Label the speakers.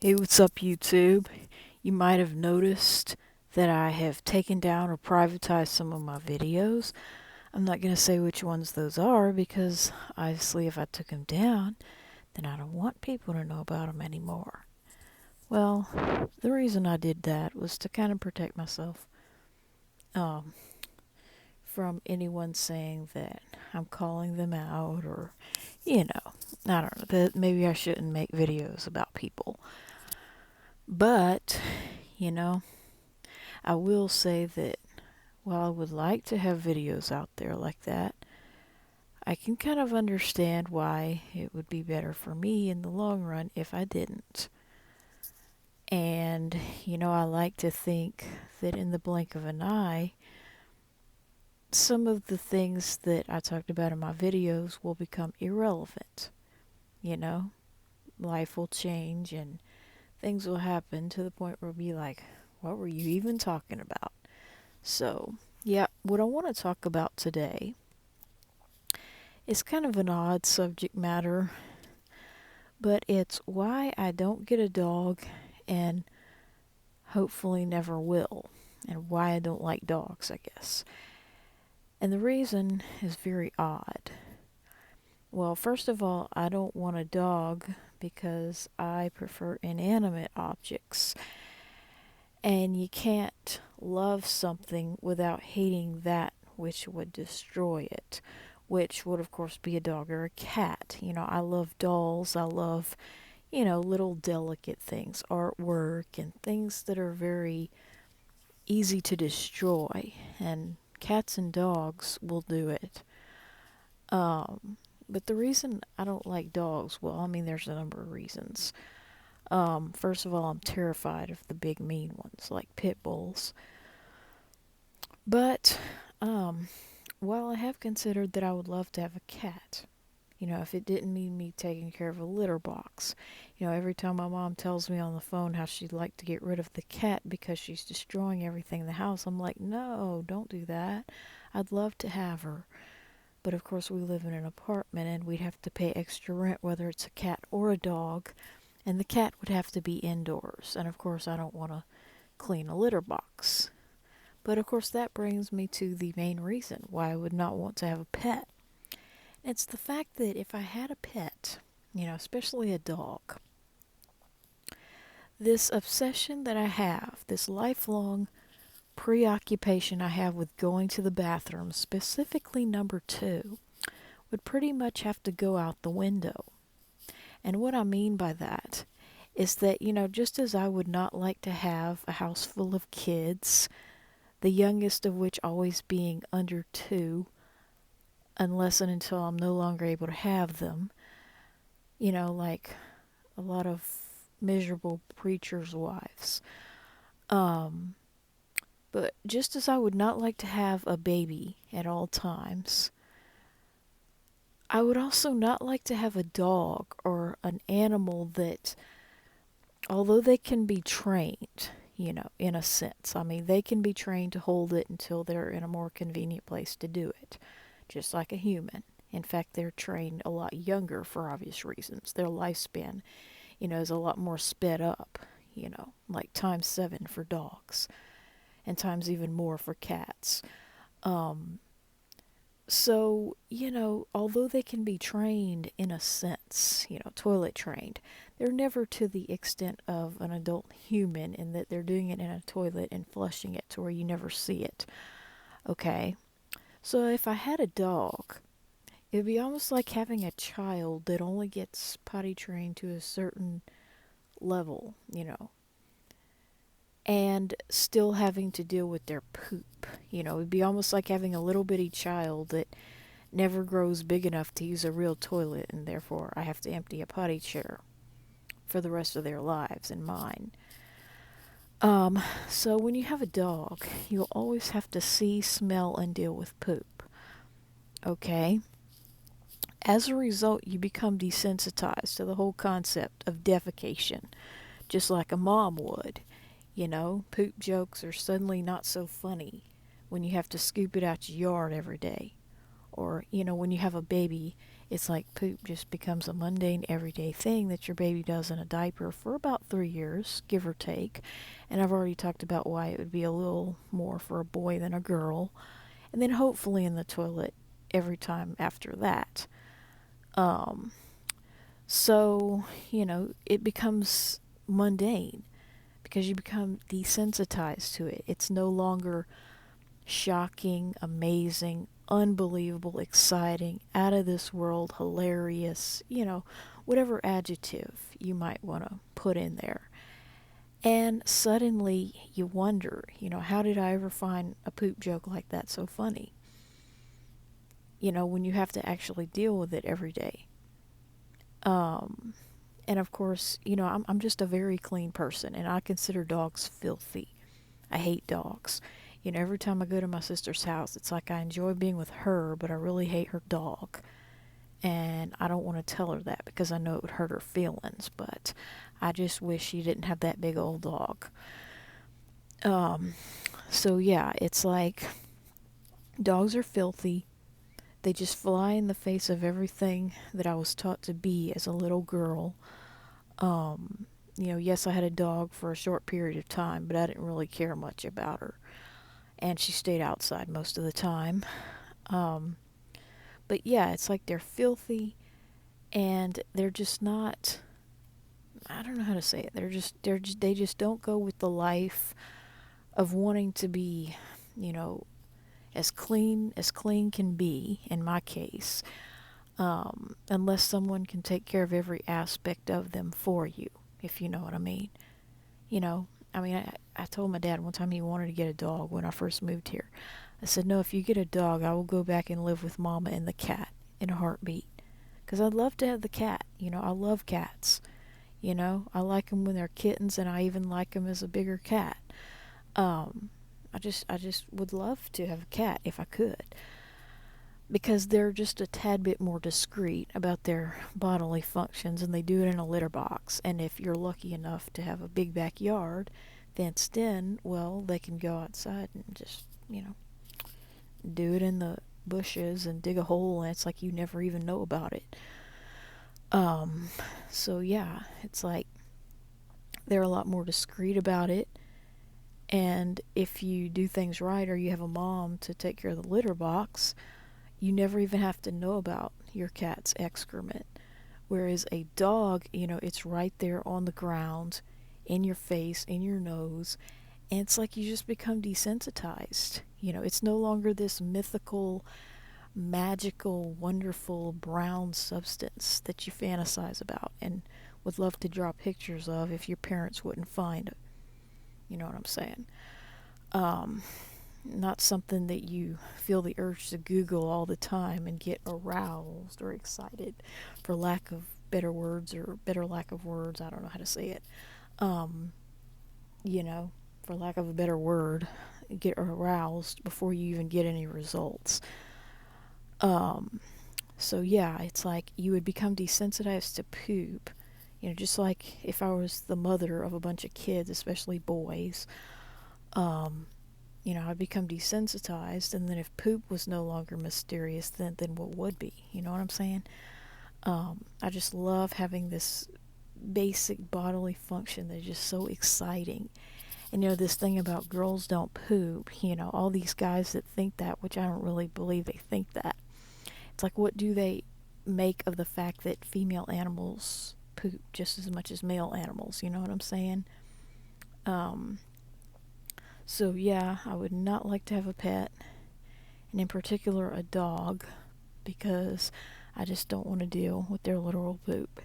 Speaker 1: Hey, what's up, YouTube? You might have noticed that I have taken down or privatized some of my videos. I'm not going to say which ones those are because obviously, if I took them down, then I don't want people to know about them anymore. Well, the reason I did that was to kind of protect myself um, from anyone saying that I'm calling them out or, I don't know, that maybe I shouldn't make videos about people. But, you know, I will say that while I would like to have videos out there like that, I can kind of understand why it would be better for me in the long run if I didn't. And, I like to think that in the blink of an eye, some of the things that I talked about in my videos will become irrelevant. You know, life will change and things will happen to the point where we'll be like, what were you even talking about? So, yeah, what I want to talk about today is kind of an odd subject matter, but it's why I don't get a dog and hopefully never will, and why I don't like dogs, I guess. And the reason is very odd. Well, first of all, I don't want a dog because I prefer inanimate objects. And you can't love something without hating that which would destroy it, which would, of course, be a dog or a cat. I love dolls. I love, little delicate things, artwork, and things that are very easy to destroy. And cats and dogs will do it. But the reason I don't like dogs, well, I mean, there's a number of reasons. First of all, I'm terrified of the big mean ones like pit bulls. But while I have considered that I would love to have a cat, if it didn't mean me taking care of a litter box. Every time my mom tells me on the phone how she'd like to get rid of the cat because she's destroying everything in the house, I'm like, no, don't do that. I'd love to have her. But of course, we live in an apartment and we'd have to pay extra rent whether it's a cat or a dog, and the cat would have to be indoors. And of course, I don't want to clean a litter box. But of course, that brings me to the main reason why I would not want to have a pet. It's the fact that if I had a pet, especially a dog, this obsession that I have, this lifelong preoccupation I have with going to the bathroom, specifically number two, would pretty much have to go out the window. And what I mean by that is that, just as I would not like to have a house full of kids, the youngest of which always being under two, unless and until I'm no longer able to have them, like a lot of miserable preachers' wives. Um, but just as I would not like to have a baby at all times, I would also not like to have a dog or an animal that, although they can be trained, in a sense, I mean, they can be trained to hold it until they're in a more convenient place to do it, just like a human. In fact, they're trained a lot younger for obvious reasons. Their lifespan, is a lot more sped up, like times seven for dogs and times even more for cats. Um, so, although they can be trained in a sense, toilet trained, they're never to the extent of an adult human in that they're doing it in a toilet and flushing it to where you never see it. Okay? So if I had a dog, it would be almost like having a child that only gets potty trained to a certain level, and still having to deal with their poop. It'd be almost like having a little bitty child that never grows big enough to use a real toilet, and therefore I have to empty a potty chair for the rest of their lives and mine. So when you have a dog, you'll always have to see, smell, and deal with poop. Okay? As a result, you become desensitized to the whole concept of defecation, just like a mom would. Poop jokes are suddenly not so funny when you have to scoop it out your yard every day. Or, when you have a baby, it's like poop just becomes a mundane, everyday thing that your baby does in a diaper for about 3 years, give or take. And I've already talked about why it would be a little more for a boy than a girl. And then hopefully in the toilet every time after that. Um, so, it becomes mundane because you become desensitized to it. It's no longer shocking, amazing, unbelievable, exciting, out of this world, hilarious, whatever adjective you might want to put in there. And suddenly you wonder, how did I ever find a poop joke like that so funny? When you have to actually deal with it every day. And of course, I'm just a very clean person, and I consider dogs filthy. I hate dogs. Every time I go to my sister's house, it's like I enjoy being with her, but I really hate her dog. And I don't want to tell her that because I know it would hurt her feelings, but I just wish she didn't have that big old dog. So yeah, it's like dogs are filthy. They just fly in the face of everything that I was taught to be as a little girl. Yes, I had a dog for a short period of time, but I didn't really care much about her. And she stayed outside most of the time. Um, but yeah, it's like they're filthy and they're just not, I don't know how to say it. They just don't go with the life of wanting to be, you know, as clean can be in my case. Unless someone can take care of every aspect of them for you, if you know what I mean. You know, I told my dad one time he wanted to get a dog when I first moved here. I said, no, if you get a dog, I will go back and live with Mama and the cat in a heartbeat. Because I'd love to have the cat. I love cats. I like them when they're kittens, and I even like them as a bigger cat. Um, I just would love to have a cat if I could. Because they're just a tad bit more discreet about their bodily functions, and they do it in a litter box. And if you're lucky enough to have a big backyard fenced in, well, they can go outside and just, do it in the bushes and dig a hole, and it's like you never even know about it. Um, so yeah, it's like they're a lot more discreet about it. And if you do things right or you have a mom to take care of the litter box, you never even have to know about your cat's excrement. Whereas a dog, it's right there on the ground, in your face, in your nose, and it's like you just become desensitized. It's no longer this mythical, magical, wonderful brown substance that you fantasize about and would love to draw pictures of if your parents wouldn't find it. You know what I'm saying? Um, Not something that you feel the urge to Google all the time and get aroused or excited, for lack of better words or better lack of words. I don't know how to say it. Um, you know, for lack of a better word, get aroused before you even get any results. Um, so yeah, it's like you would become desensitized to poop. Just like if I was the mother of a bunch of kids, especially boys, um, I'd become desensitized, and then if poop was no longer mysterious, then what would be? You know what I'm saying? I just love having this basic bodily function that is just so exciting. And this thing about girls don't poop, all these guys that think that, which I don't really believe they think that. It's like, what do they make of the fact that female animals poop just as much as male animals? You know what I'm saying? Um, so yeah, I would not like to have a pet, and in particular a dog, because I just don't want to deal with their literal poop.